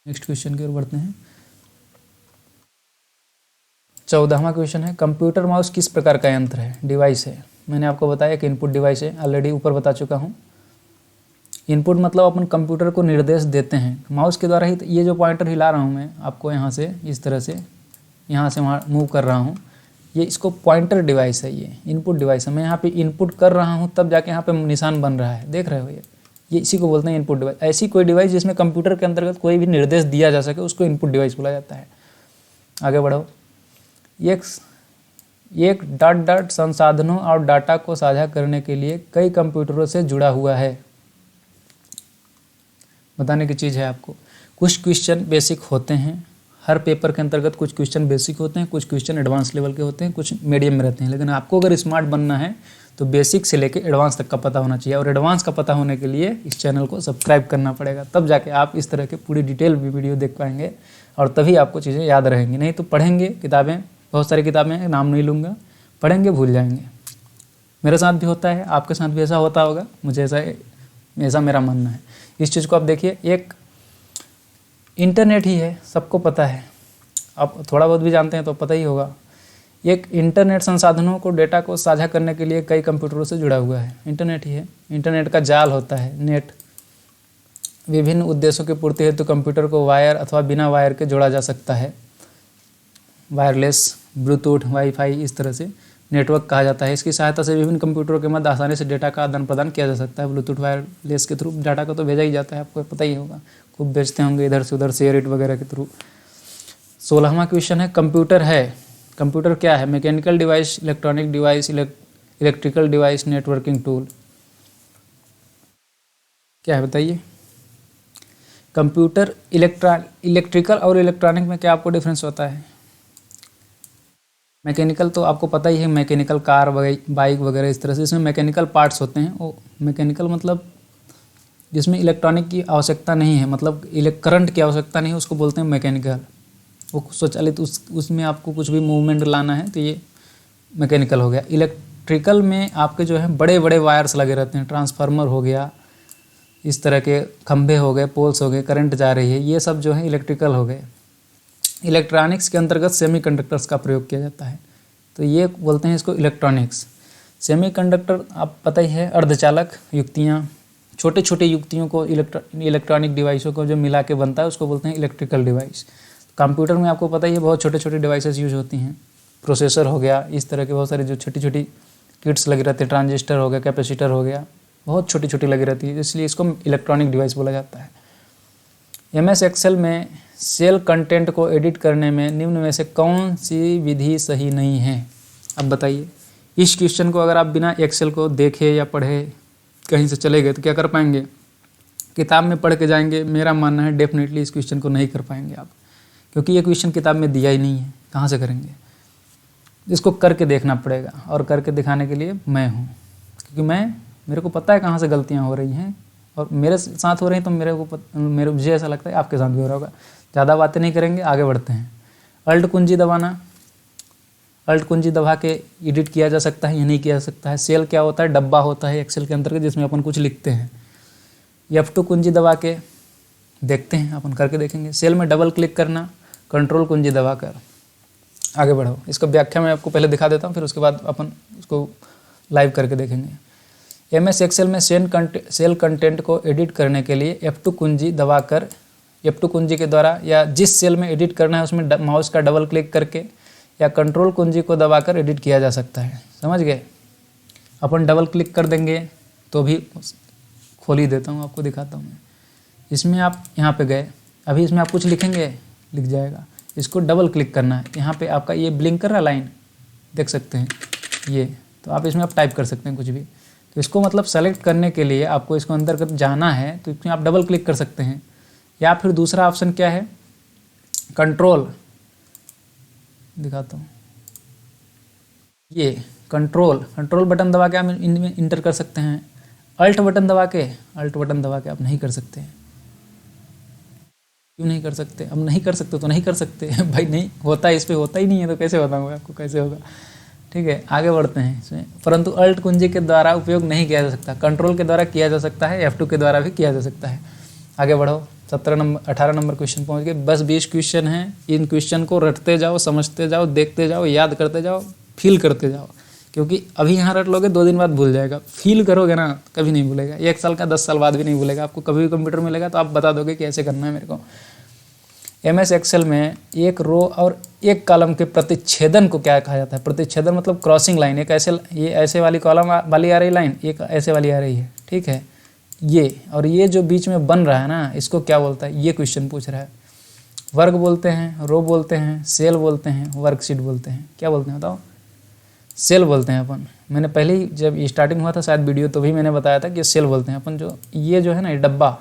नेक्स्ट क्वेश्चन की ओर बढ़ते हैं। 14वां क्वेश्चन है, कंप्यूटर माउस किस प्रकार का यंत्र है, डिवाइस है? मैंने आपको बताया कि इनपुट डिवाइस है, ऑलरेडी ऊपर बता चुका हूँ। इनपुट मतलब अपन कंप्यूटर को निर्देश देते हैं माउस के द्वारा ही। ये जो पॉइंटर हिला रहा हूँ मैं आपको, यहाँ से इस तरह से, यहाँ से वहाँ मूव कर रहा हूँ, ये इसको पॉइंटर डिवाइस है, ये इनपुट डिवाइस है। मैं यहाँ पे इनपुट कर रहा हूँ तब जाके यहाँ पे निशान बन रहा है, देख रहे हो? ये इसी को बोलते हैं इनपुट डिवाइस। ऐसी कोई डिवाइस जिसमें कंप्यूटर के अंतर्गत कोई भी निर्देश दिया जा सके, उसको इनपुट डिवाइस बोला जाता है। आगे बढ़ो। एक डॉट संसाधनों और डाटा को साझा करने के लिए कई कंप्यूटरों से जुड़ा हुआ है। बताने की चीज़ है आपको। कुछ क्वेश्चन बेसिक होते हैं, हर पेपर के अंतर्गत कुछ क्वेश्चन बेसिक होते हैं, कुछ क्वेश्चन एडवांस लेवल के होते हैं, कुछ मीडियम में रहते हैं। लेकिन आपको अगर स्मार्ट बनना है तो बेसिक से लेके एडवांस तक का पता होना चाहिए, और एडवांस का पता होने के लिए इस चैनल को सब्सक्राइब करना पड़ेगा, तब जाके आप इस तरह के पूरी डिटेल भी वीडियो देख पाएंगे और तभी आपको चीज़ें याद रहेंगी। नहीं तो पढ़ेंगे किताबें, बहुत सारी किताबें हैं, नाम नहीं लूँगा, पढ़ेंगे भूल जाएंगे। मेरे साथ भी होता है, आपके साथ भी ऐसा होता होगा, मुझे ऐसा मेरा मानना है। इस चीज़ को आप देखिए, एक इंटरनेट ही है, सबको पता है, आप थोड़ा बहुत भी जानते हैं तो पता ही होगा। एक इंटरनेट संसाधनों को, डेटा को साझा करने के लिए कई कंप्यूटरों से जुड़ा हुआ है, इंटरनेट ही है। इंटरनेट का जाल होता है नेट। विभिन्न उद्देश्यों की पूर्ति हेतु कंप्यूटर को वायर अथवा बिना वायर के जोड़ा जा सकता है। वायरलेस, ब्लूटूथ, वाईफाई, इस तरह से नेटवर्क कहा जाता है। इसकी सहायता से विभिन्न कंप्यूटरों के मध्य आसानी से डेटा का आदान प्रदान किया जा सकता है। ब्लूटूथ, वायरलेस के थ्रू डाटा को तो भेजा ही जाता है, आपको पता ही होगा, खूब भेजते होंगे इधर से उधर, शेयर इट वगैरह के थ्रू। 16वां क्वेश्चन है, कंप्यूटर है, कंप्यूटर क्या है? Mechanical device, electronic device, electrical device, networking tool, क्या है बताइए? कंप्यूटर इलेक्ट्रिकल और इलेक्ट्रॉनिक में क्या आपको डिफरेंस होता है? मैकेनिकल तो आपको पता ही है, मैकेनिकल कार, बाइक वगैरह, इस तरह से इसमें मैकेनिकल पार्ट्स होते हैं। वो मैकेनिकल मतलब जिसमें इलेक्ट्रॉनिक की आवश्यकता नहीं है, मतलब करंट की आवश्यकता नहीं है, उसको बोलते हैं मैकेनिकल। वो स्वचालित, उसमें आपको कुछ भी मूवमेंट लाना है तो ये मैकेनिकल हो गया। इलेक्ट्रिकल में आपके जो है बड़े बड़े वायर्स लगे रहते हैं, ट्रांसफार्मर हो गया, इस तरह के खंभे हो गए, पोल्स हो गए, करंट जा रही है, ये सब जो है इलेक्ट्रिकल हो गए। इलेक्ट्रॉनिक्स के अंतर्गत सेमीकंडक्टर्स का प्रयोग किया जाता है, तो ये बोलते हैं इसको इलेक्ट्रॉनिक्स। सेमीकंडक्टर आप पता ही है, अर्धचालक युक्तियाँ, छोटे छोटे युक्तियों को, इलेक्ट्रॉनिक डिवाइसों को जो मिला के बनता है उसको बोलते हैं इलेक्ट्रिकल डिवाइस। कंप्यूटर में आपको पता ही है बहुत छोटे छोटे डिवाइसेस यूज होती हैं, प्रोसेसर हो गया, इस तरह के बहुत सारे जो छोटी छोटी किट्स लगी रहती है, ट्रांजिस्टर हो गया, कैपेसिटर हो गया, बहुत छोटी छोटी लगी रहती है, इसलिए इसको इलेक्ट्रॉनिक डिवाइस बोला जाता है। MS एक्सेल में सेल कंटेंट को एडिट करने में निम्न में से कौन सी विधि सही नहीं है? अब बताइए। इस क्वेश्चन को अगर आप बिना एक्सेल को देखे या पढ़े कहीं से चले गए तो क्या कर पाएंगे? किताब में पढ़ के जाएंगे, मेरा मानना है डेफिनेटली इस क्वेश्चन को नहीं कर पाएंगे आप, क्योंकि ये क्वेश्चन किताब में दिया ही नहीं है, कहाँ से करेंगे? इसको करके देखना पड़ेगा, और करके दिखाने के लिए मैं हूँ, क्योंकि मेरे को पता है कहाँ से गलतियाँ हो रही हैं, और मेरे साथ हो रही हैं, तो मुझे ऐसा लगता है आपके साथ भी हो रहा होगा। ज़्यादा बातें नहीं करेंगे, आगे बढ़ते हैं। अल्ट कुंजी दबाना, अल्ट कुंजी दबा के एडिट किया जा सकता है या नहीं किया जा सकता है। सेल क्या होता है? डब्बा होता है एक्सेल के अंतर्गत जिसमें अपन कुछ लिखते हैं। F2 कुंजी दबा के देखते हैं, अपन करके देखेंगे। सेल में डबल क्लिक करना, कंट्रोल कुंजी दबाकर। आगे बढ़ो, इसका व्याख्या मैं आपको पहले दिखा देता हूँ, फिर उसके बाद अपन उसको लाइव करके देखेंगे। MS एक्सेल में सेल कंटेंट को एडिट करने के लिए F2 कुंजी दबाकर, F2 कुंजी के द्वारा या जिस सेल में एडिट करना है उसमें माउस का डबल क्लिक करके या कंट्रोल कुंजी को दबाकर एडिट किया जा सकता है। समझ गए? अपन डबल क्लिक कर देंगे तो भी खोल ही देता हूँ, आपको दिखाता हूँ मैं। इसमें आप यहाँ पे गए, अभी इसमें आप कुछ लिखेंगे, लिख जाएगा। इसको डबल क्लिक करना है, यहाँ पे आपका ये ब्लिंक कर रहा है लाइन, देख सकते हैं ये, तो आप इसमें आप टाइप कर सकते हैं कुछ भी। तो इसको मतलब सेलेक्ट करने के लिए आपको इसको अंदर जाना है, तो इसमें आप डबल क्लिक कर सकते हैं। या फिर दूसरा ऑप्शन क्या है? कंट्रोल, दिखाता हूँ, ये कंट्रोल बटन दबा के आप इनमें इंटर कर सकते हैं। अल्ट बटन दबा के आप नहीं कर सकते। क्यों नहीं कर सकते? अब नहीं कर सकते तो नहीं कर सकते भाई, नहीं होता है, इस पर होता ही नहीं है तो कैसे बताऊँगा आपको कैसे होगा? ठीक है, आगे बढ़ते हैं इसमें। परंतु अल्ट कुंजी के द्वारा उपयोग नहीं किया जा सकता, कंट्रोल के द्वारा किया जा सकता है, F2 के द्वारा भी किया जा सकता है। आगे बढ़ो, 18 नंबर क्वेश्चन पहुंच गए। बस 20 क्वेश्चन हैं, इन क्वेश्चन को रटते जाओ, समझते जाओ, देखते जाओ, याद करते जाओ, फील करते जाओ, क्योंकि अभी यहाँ रट लोगे 2 दिन बाद भूल जाएगा। फील करोगे ना, कभी नहीं भूलेगा। 1 साल का 10 साल बाद भी नहीं भूलेगा। आपको कभी भी कंप्यूटर मिलेगा तो आप बता दोगे कि ऐसे करना है मेरे को। MS एक्सेल में एक रो और एक कॉलम के प्रतिच्छेदन को क्या कहा जाता है? प्रतिच्छेदन मतलब क्रॉसिंग लाइन। एक ऐसे, ये ऐसे वाली कॉलम वाली आ रही लाइन, एक ऐसे वाली आ रही है, ठीक है, ये, और ये जो बीच में बन रहा है ना, इसको क्या बोलता है? ये क्वेश्चन पूछ रहा है। वर्ग बोलते हैं, रो बोलते हैं, सेल बोलते हैं, वर्कशीट बोलते हैं। क्या बोलते हैं बताओ? सेल बोलते हैं अपन। मैंने पहले ही जब स्टार्टिंग हुआ था शायद वीडियो, तो भी मैंने बताया था कि सेल बोलते हैं अपन। जो ये जो है ना, ये डब्बा,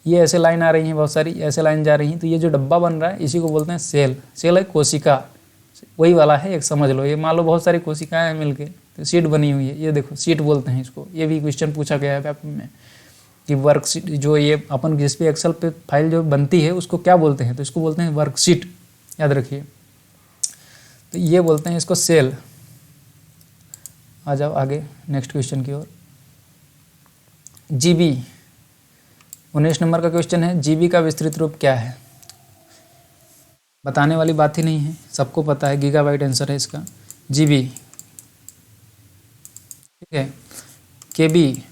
ये ऐसे लाइन आ रही हैं, बहुत सारी ऐसे लाइन जा रही हैं, तो ये जो डब्बा बन रहा है इसी को बोलते हैं सेल। सेल है कोशिका, वही वाला है एक, समझ लो। ये मान लो बहुत सारी कोशिकाएं हैं मिलके, सकते हो। शीट बनी हुई है, ये देखो शीट बोलते हैं इसको। ये भी क्वेश्चन पूछा गया है पेपर में कि वर्कशीट, जो ये अपन जिस पे एक्सेल पे फाइल जो बनती है उसको क्या बोलते हैं, तो इसको बोलते हैं वर्कशीट, याद रखिए। तो ये बोलते हैं इसको सेल। आ जाओ आगे नेक्स्ट क्वेश्चन की ओर। जीबी 19 नंबर का क्वेश्चन है, जीबी का विस्तृत रूप क्या है? बताने वाली बात ही नहीं है, सबको पता है, गीगाबाइट आंसर है इसका। जीबी, ठीक है। केबी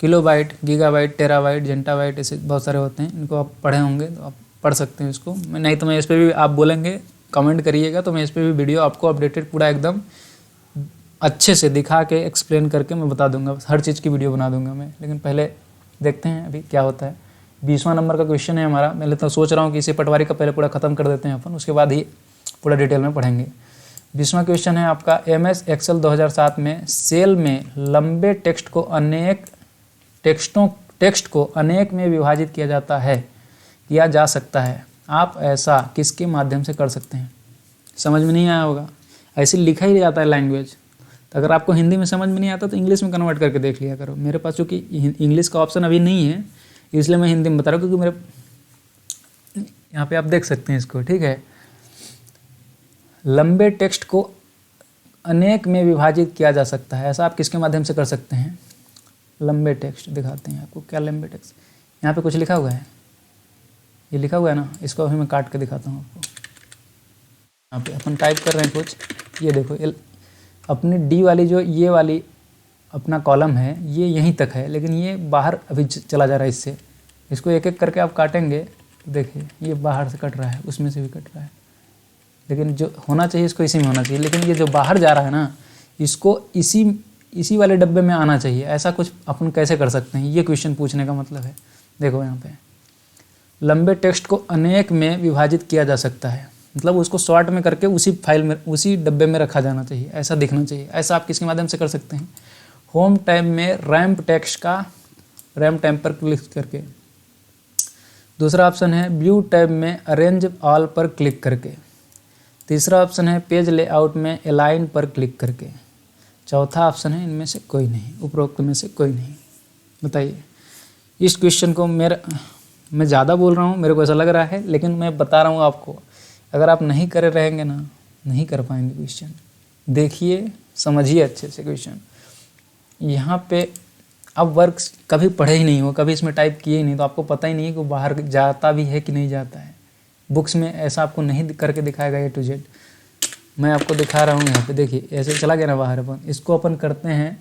किलोबाइट, गीगाबाइट, टेराबाइट, जेंटाबाइट, ऐसे बहुत सारे होते हैं, इनको आप पढ़े होंगे तो आप पढ़ सकते हैं इसको। मैं नहीं तो मैं इस पर भी, आप बोलेंगे कमेंट करिएगा तो मैं इस पर भी वीडियो आपको अपडेटेड पूरा एकदम अच्छे से दिखा के एक्सप्लेन करके मैं बता दूंगा, हर चीज़ की वीडियो बना दूंगा मैं। लेकिन पहले देखते हैं अभी क्या होता है। 20वां नंबर का क्वेश्चन है हमारा। मैं तो सोच रहा हूँ कि इसे पटवारी का पहले पूरा ख़त्म कर देते हैं अपन, उसके बाद ही पूरा डिटेल में पढ़ेंगे। 20वां क्वेश्चन है आपका, MS एक्सेल 2007 में सेल में लंबे टेक्स्ट को अनेक में विभाजित किया जाता है, किया जा सकता है। आप ऐसा किसके माध्यम से कर सकते हैं? समझ में नहीं आया होगा, ऐसे लिखा ही जाता है लैंग्वेज। तो अगर आपको हिंदी में समझ में नहीं आता तो इंग्लिश में कन्वर्ट करके देख लिया करो। मेरे पास चूँकि इंग्लिश का ऑप्शन अभी नहीं है, इसलिए मैं हिंदी में बता रहा हूँ, क्योंकि मेरे यहाँ पे आप देख सकते हैं इसको, ठीक है। लंबे टेक्स्ट को अनेक में विभाजित किया जा सकता है, ऐसा आप किसके माध्यम से कर सकते हैं? लंबे टेक्स्ट दिखाते हैं आपको, क्या लंबे टेक्स्ट, यहाँ पे कुछ लिखा हुआ है, ये लिखा हुआ है ना, इसको अभी मैं काट के दिखाता हूँ आपको। यहाँ पे अपन टाइप कर रहे हैं कुछ, ये देखो अपनी डी वाली जो ये वाली अपना कॉलम है ये यहीं तक है, लेकिन ये बाहर अभी चला जा रहा है इससे। इसको एक एक करके आप काटेंगे तो देखिए ये बाहर से कट रहा है, उसमें से भी कट रहा है, लेकिन जो होना चाहिए इसको इसी में होना चाहिए, लेकिन ये जो बाहर जा रहा है ना, इसको इसी वाले डब्बे में आना चाहिए। ऐसा कुछ अपन कैसे कर सकते हैं, ये क्वेश्चन पूछने का मतलब है। देखो यहाँ पे लंबे टेक्स्ट को अनेक में विभाजित किया जा सकता है, मतलब उसको शॉर्ट में करके उसी फाइल में, उसी डब्बे में रखा जाना चाहिए, ऐसा दिखना चाहिए। ऐसा आप किसके माध्यम से कर सकते हैं? होम टैब में रैम्प टेक्स्ट का रैम्प टैब पर क्लिक करके। दूसरा ऑप्शन है व्यू टैब में अरेंज ऑल पर क्लिक करके। तीसरा ऑप्शन है पेज लेआउट में अलाइन पर क्लिक करके। चौथा ऑप्शन है इनमें से कोई नहीं, उपरोक्त में से कोई नहीं। बताइए। इस क्वेश्चन को मैं ज़्यादा बोल रहा हूँ, मेरे को ऐसा लग रहा है, लेकिन मैं बता रहा हूँ आपको, अगर आप नहीं करे रहेंगे ना, नहीं कर पाएंगे क्वेश्चन। देखिए, समझिए अच्छे से क्वेश्चन। यहाँ पे अब वर्क कभी पढ़े ही नहीं हो, कभी इसमें टाइप किए ही नहीं, तो आपको पता ही नहीं है कि वो बाहर जाता भी है कि नहीं जाता है। बुक्स में ऐसा आपको नहीं करके दिखाएगा A to Z। मैं आपको दिखा रहा हूँ यहाँ पे, देखिए ऐसे चला गया ना बाहर। अपन इसको अपन करते हैं,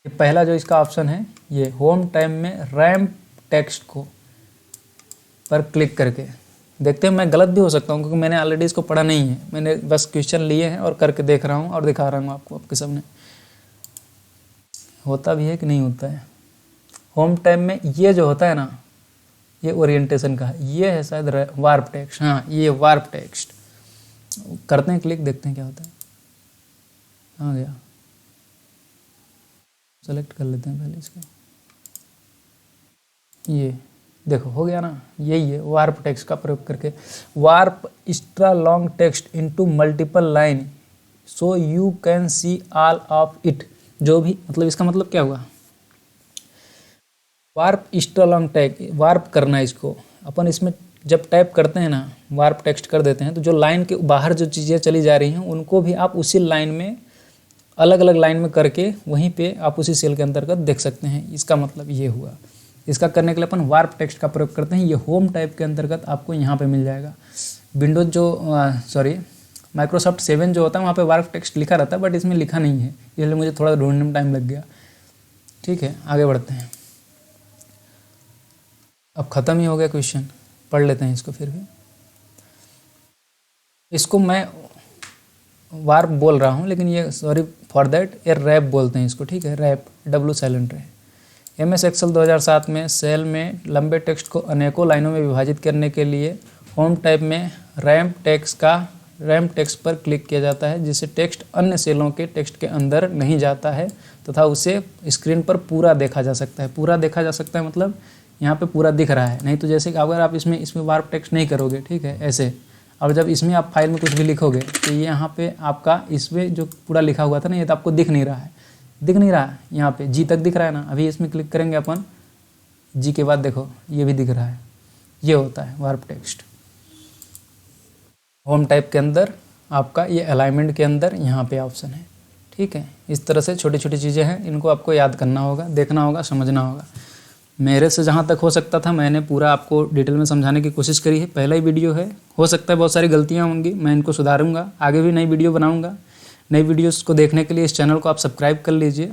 पहला जो इसका ऑप्शन है ये होम टैब में रैम्प टेक्स्ट को पर क्लिक करके। देखते हैं, मैं गलत भी हो सकता हूँ क्योंकि मैंने ऑलरेडी इसको पढ़ा नहीं है, मैंने बस क्वेश्चन लिए हैं और करके देख रहा हूँ और दिखा रहा हूँ आपको, आपके सामने। होता भी है कि नहीं होता है। होम टैब में ये जो होता है ना, ये ओरिएंटेशन का है, ये है शायद वार्प टेक्स्ट। हाँ, ये वार्प टेक्स्ट करते हैं क्लिक, देखते हैं क्या होता है। आ गया, सेलेक्ट कर लेते हैं पहले इसको। ये देखो हो गया ना, यही है वार्प टेक्स्ट का प्रयोग करके। Warp extra long text into multiple line so you can see all of it. जो भी मतलब इसका मतलब क्या हुआ, warp extra long text, warp करना है इसको अपन। इसमें जब टाइप करते हैं ना, वार्प टेक्स्ट कर देते हैं, तो जो लाइन के बाहर जो चीज़ें चली जा रही हैं उनको भी आप उसी लाइन में, अलग अलग लाइन में करके वहीं पे आप उसी सेल के अंतर्गत देख सकते हैं। इसका मतलब ये हुआ। इसका करने के लिए अपन वार्प टेक्स्ट का प्रयोग करते हैं। ये होम टाइप के अंतर्गत आपको यहाँ पे मिल जाएगा। विंडोज जो माइक्रोसॉफ्ट 7 जो होता है वहाँ पे वार्प टेक्स्ट लिखा रहता है, बट इसमें लिखा नहीं है, इसलिए मुझे थोड़ा ढूंढने में टाइम लग गया। ठीक है, आगे बढ़ते हैं। अब ख़त्म ही हो गया क्वेश्चन, पढ़ लेते हैं इसको फिर भी। इसको मैं वार्प बोल रहा हूँ, लेकिन ये सॉरी फॉर दैट, ये रैप बोलते हैं इसको। ठीक है, रैप, डब्ल्यू साइलेंट है। MS एक्सेल 2007 में सेल में लंबे टेक्स्ट को अनेकों लाइनों में विभाजित करने के लिए होम टैब में रैम्प टेक्स्ट पर क्लिक किया जाता है, जिससे टेक्स्ट अन्य सेलों के टेक्स्ट के अंदर नहीं जाता है तथा उसे स्क्रीन पर पूरा देखा जा सकता है। पूरा देखा जा सकता है मतलब यहाँ पे पूरा दिख रहा है, नहीं तो जैसे कि अगर आप इसमें वार्प टेक्स्ट नहीं करोगे, ठीक है, ऐसे और जब इसमें आप फाइल में कुछ भी लिखोगे तो ये यहाँ पे आपका इसमें जो पूरा लिखा हुआ था ना, ये तो आपको दिख नहीं रहा है, यहाँ पे जी तक दिख रहा है ना। अभी इसमें क्लिक करेंगे अपन, जी के बाद देखो ये भी दिख रहा है, ये होता है वार्प टेक्स्ट। होम टाइप के अंदर आपका ये अलाइनमेंट के अंदर यहाँ पे ऑप्शन है, ठीक है। इस तरह से छोटी छोटी चीज़ें हैं, इनको आपको याद करना होगा, देखना होगा, समझना होगा। मेरे से जहाँ तक हो सकता था मैंने पूरा आपको डिटेल में समझाने की कोशिश करी है। पहला ही वीडियो है, हो सकता है बहुत सारी गलतियाँ होंगी, मैं इनको सुधारूंगा, आगे भी नई वीडियो बनाऊंगा। नई वीडियोस को देखने के लिए इस चैनल को आप सब्सक्राइब कर लीजिए।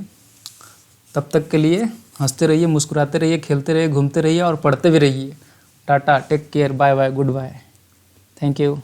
तब तक के लिए हंसते रहिए, मुस्कुराते रहिए, खेलते रहिए, घूमते रहिए और पढ़ते भी रहिए। Tata, take care, bye bye, goodbye, thank you.